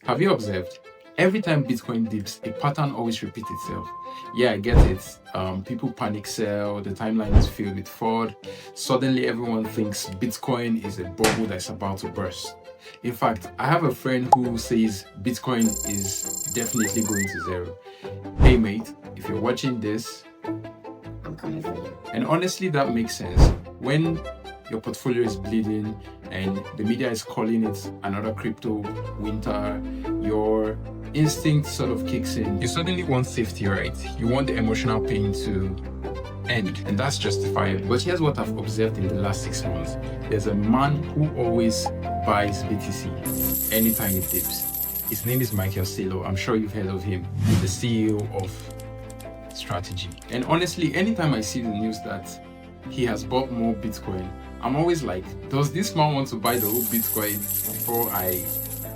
Have you observed? Every time Bitcoin dips, a pattern always repeats itself. Yeah, I get it. People panic sell, the timeline is filled with fraud. Suddenly, everyone thinks Bitcoin is a bubble that's about to burst. In fact, I have a friend who says Bitcoin is definitely going to zero. Hey, mate, if you're watching this, I'm coming for you. and honestly, that makes sense. When your portfolio is bleeding and the media is calling it another crypto winter, your instinct sort of kicks in. You suddenly want safety, right? You want the emotional pain to end, and that's justifiable. But here's what I've observed in the last 6 months. There's a man who always buys BTC anytime it dips. His name is Michael Saylor. I'm sure you've heard of him, the CEO of Strategy. And honestly, anytime I see the news that he has bought more Bitcoin, I'm always like, does this man want to buy the whole Bitcoin before I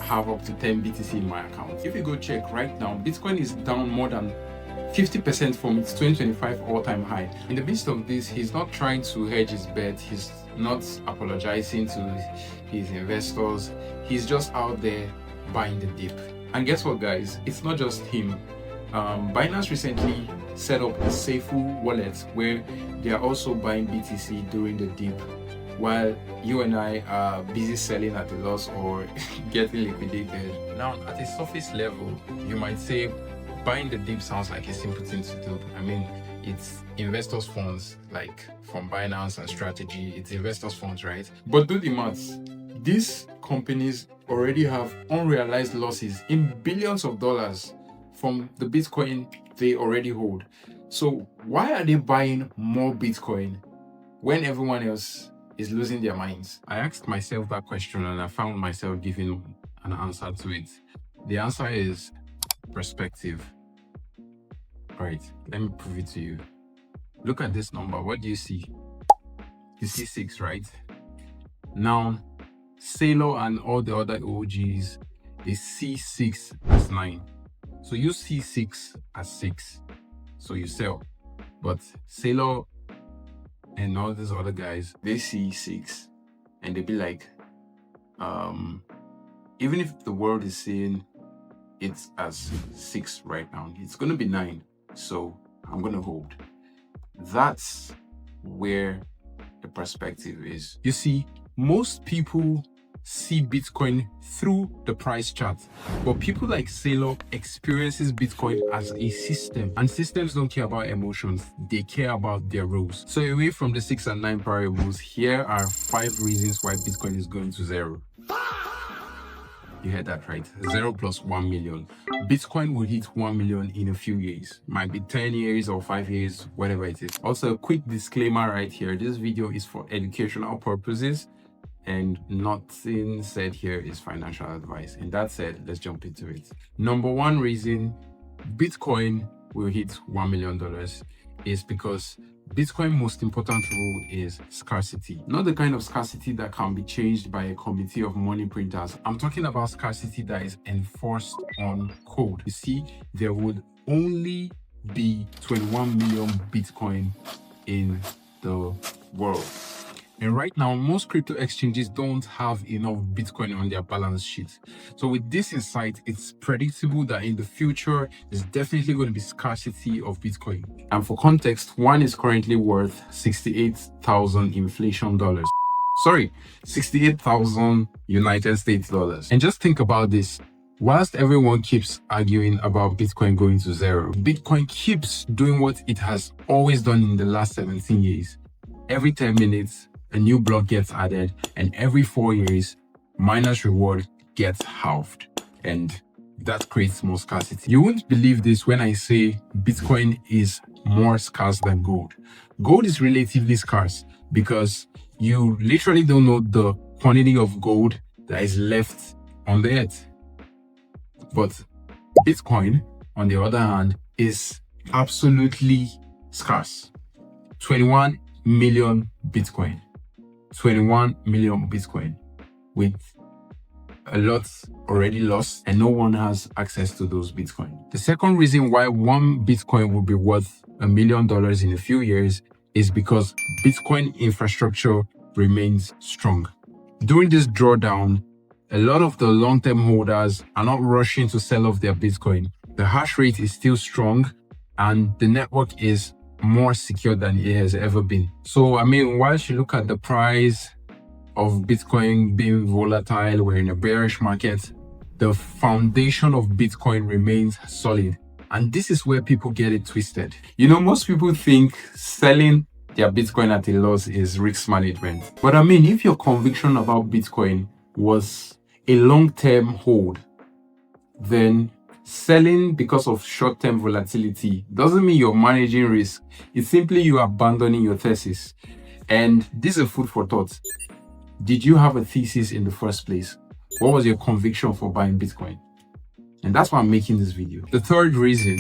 have up to 10 BTC in my account? If you go check right now, Bitcoin is down more than 50% from its 2025 all-time high. In the midst of this, he's not trying to hedge his bet. He's not apologizing to his investors. He's just out there buying the dip. And guess what, guys? It's not just him. Binance recently set up a Seifu wallet where they are also buying BTC during the dip, while you and I are busy selling at a loss or getting liquidated. Now, at a surface level, you might say buying the dip sounds like a simple thing to do. I mean, it's investors' funds, like from Binance and Strategy, it's investors' funds, right? But do the maths. These companies already have unrealized losses in billions of dollars from the Bitcoin they already hold. So why are they buying more Bitcoin when everyone else is losing their minds? I asked myself that question and I found myself giving an answer to it. The answer is perspective. Right, let me prove it to you. Look at this number. What do you see? You see 6, right? Now, Saylor and all the other OGs, they see 6 as 9. So you see 6 as 6. So you sell. But Saylor and all these other guys, they see 6 and they be like, even if the world is saying it's as 6 right now, it's gonna be 9. So I'm gonna hold. That's where the perspective is. You see, most people see Bitcoin through the price chart, but people like Saylor experiences Bitcoin as a system, and systems don't care about emotions, they care about their rules. So away from the 6 and 9 parables, here are 5 reasons why Bitcoin is going to zero. You heard that right. 0 plus 1 million. Bitcoin will hit 1 million in a few years. Might be 10 years or 5 years, whatever it is. Also, a quick disclaimer right here. This video is for educational purposes and nothing said here is financial advice. And that said, let's jump into it. Number 1 reason Bitcoin will hit $1 million is because Bitcoin's most important rule is scarcity. Not the kind of scarcity that can be changed by a committee of money printers. I'm talking about scarcity that is enforced on code. You see, there would only be 21 million Bitcoin in the world. And right now, most crypto exchanges don't have enough Bitcoin on their balance sheet. So with this insight, it's predictable that in the future, there's definitely going to be scarcity of Bitcoin. And for context, one is currently worth 68,000 inflation dollars. Sorry, 68,000 United States dollars. And just think about this. Whilst everyone keeps arguing about Bitcoin going to zero, Bitcoin keeps doing what it has always done in the last 17 years. Every 10 minutes, a new block gets added, and every 4 years, miners' reward gets halved, and that creates more scarcity. You won't believe this when I say Bitcoin is more scarce than gold. Gold is relatively scarce because you literally don't know the quantity of gold that is left on the earth. But Bitcoin, on the other hand, is absolutely scarce. 21 million Bitcoin. 21 million Bitcoin with a lot already lost and no one has access to those Bitcoin. The second reason why 1 Bitcoin will be worth $1 million in a few years is because Bitcoin infrastructure remains strong. During this drawdown, a lot of the long-term holders are not rushing to sell off their Bitcoin. The hash rate is still strong and the network is more secure than it has ever been. So, I mean, whilst you look at the price of Bitcoin being volatile, we're in a bearish market, the foundation of Bitcoin remains solid. And this is where people get it twisted. You know, most people think selling their Bitcoin at a loss is risk management. But I mean, if your conviction about Bitcoin was a long-term hold, then selling because of short-term volatility doesn't mean you're managing risk. It's simply you abandoning your thesis. And this is food for thought. Did you have a thesis in the first place? What was your conviction for buying Bitcoin? And that's why I'm making this video. The third reason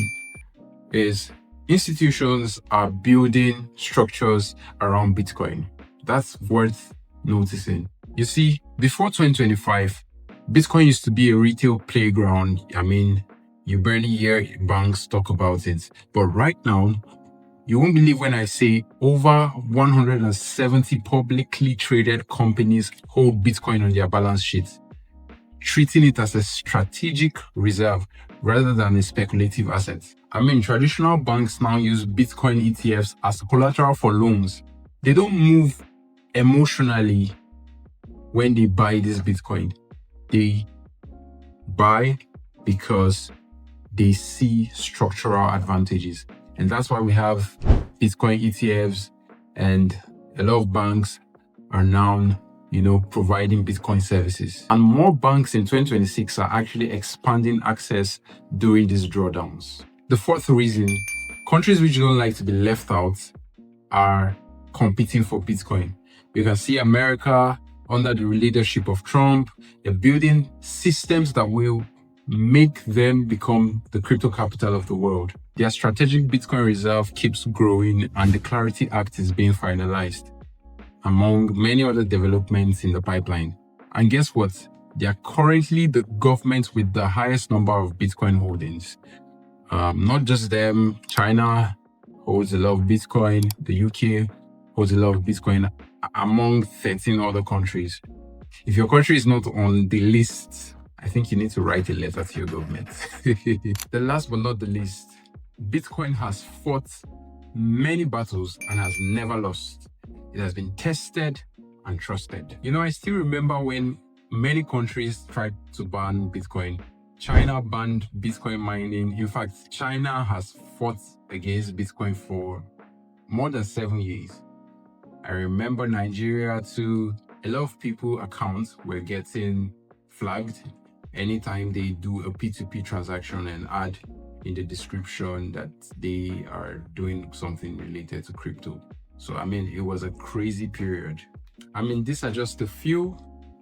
is institutions are building structures around Bitcoin. That's worth noticing. You see, before 2025, Bitcoin used to be a retail playground. I mean, you barely hear banks talk about it. But right now, you won't believe when I say over 170 publicly traded companies hold Bitcoin on their balance sheets, treating it as a strategic reserve rather than a speculative asset. I mean, traditional banks now use Bitcoin ETFs as collateral for loans. They don't move emotionally when they buy this Bitcoin. They buy because they see structural advantages. And that's why we have Bitcoin ETFs, and a lot of banks are now, providing Bitcoin services. And more banks in 2026 are actually expanding access during these drawdowns. The fourth reason, countries which don't like to be left out are competing for Bitcoin. You can see America under the leadership of Trump, they're building systems that will make them become the crypto capital of the world. Their strategic Bitcoin reserve keeps growing and the Clarity Act is being finalized, among many other developments in the pipeline. And guess what? They are currently the government with the highest number of Bitcoin holdings. Not just them, China holds a lot of Bitcoin, the UK holds a lot of Bitcoin, among 13 other countries. If your country is not on the list, I think you need to write a letter to your government. The last but not the least, Bitcoin has fought many battles and has never lost. It has been tested and trusted. I still remember when many countries tried to ban Bitcoin. China banned Bitcoin mining. In fact, China has fought against Bitcoin for more than 7 years. I remember Nigeria too. A lot of people accounts were getting flagged anytime they do a P2P transaction and add in the description that they are doing something related to crypto. So, I mean, it was a crazy period. I mean, these are just a few,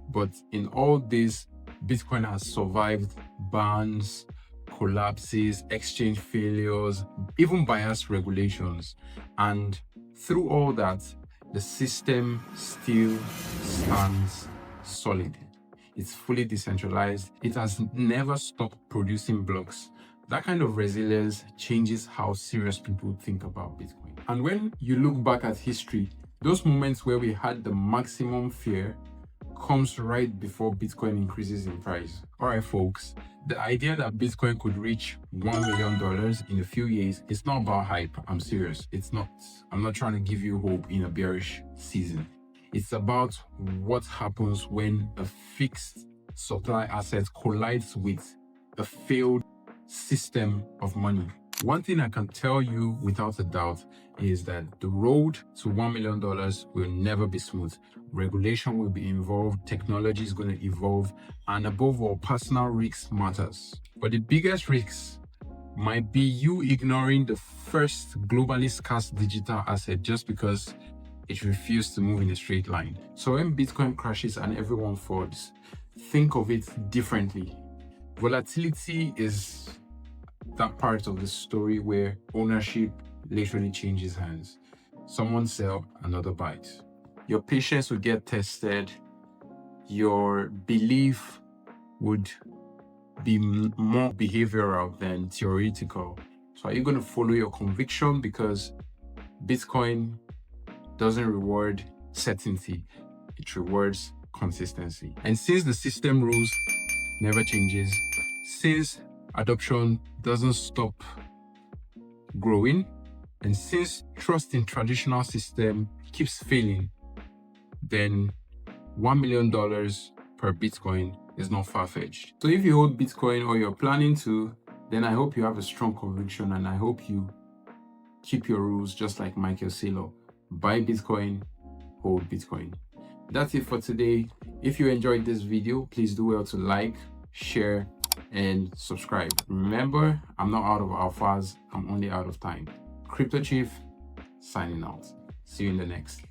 but in all this, Bitcoin has survived bans, collapses, exchange failures, even biased regulations. And through all that, the system still stands solid. It's fully decentralized. It has never stopped producing blocks. That kind of resilience changes how serious people think about Bitcoin. And when you look back at history, those moments where we had the maximum fear comes right before Bitcoin increases in price. All right, folks, the idea that Bitcoin could reach $1 million in a few years, it's not about hype. I'm serious. It's not. I'm not trying to give you hope in a bearish season. It's about what happens when a fixed supply asset collides with a failed system of money. One thing I can tell you without a doubt is that the road to $1 million will never be smooth. Regulation will be involved, technology is going to evolve, and above all, personal risks matters. But the biggest risks might be you ignoring the first globally scarce digital asset just because it refused to move in a straight line. So when Bitcoin crashes and everyone falls, think of it differently. Volatility is that part of the story where ownership literally changes hands. Someone sell, another buys. Your patience would get tested. Your belief would be more behavioral than theoretical. So are you going to follow your conviction? Because Bitcoin doesn't reward certainty. It rewards consistency. And since the system rules never changes, since adoption doesn't stop growing, and since trust in traditional system keeps failing, then $1 million per Bitcoin is not far-fetched. So if you hold Bitcoin or you're planning to, then I hope you have a strong conviction, and I hope you keep your rules just like Michael Saylor. Buy Bitcoin, hold Bitcoin. That's it for today. If you enjoyed this video, please do well to like, share, and subscribe. Remember, I'm not out of alphas, I'm only out of time. Crypto Chief, signing out. See you in the next.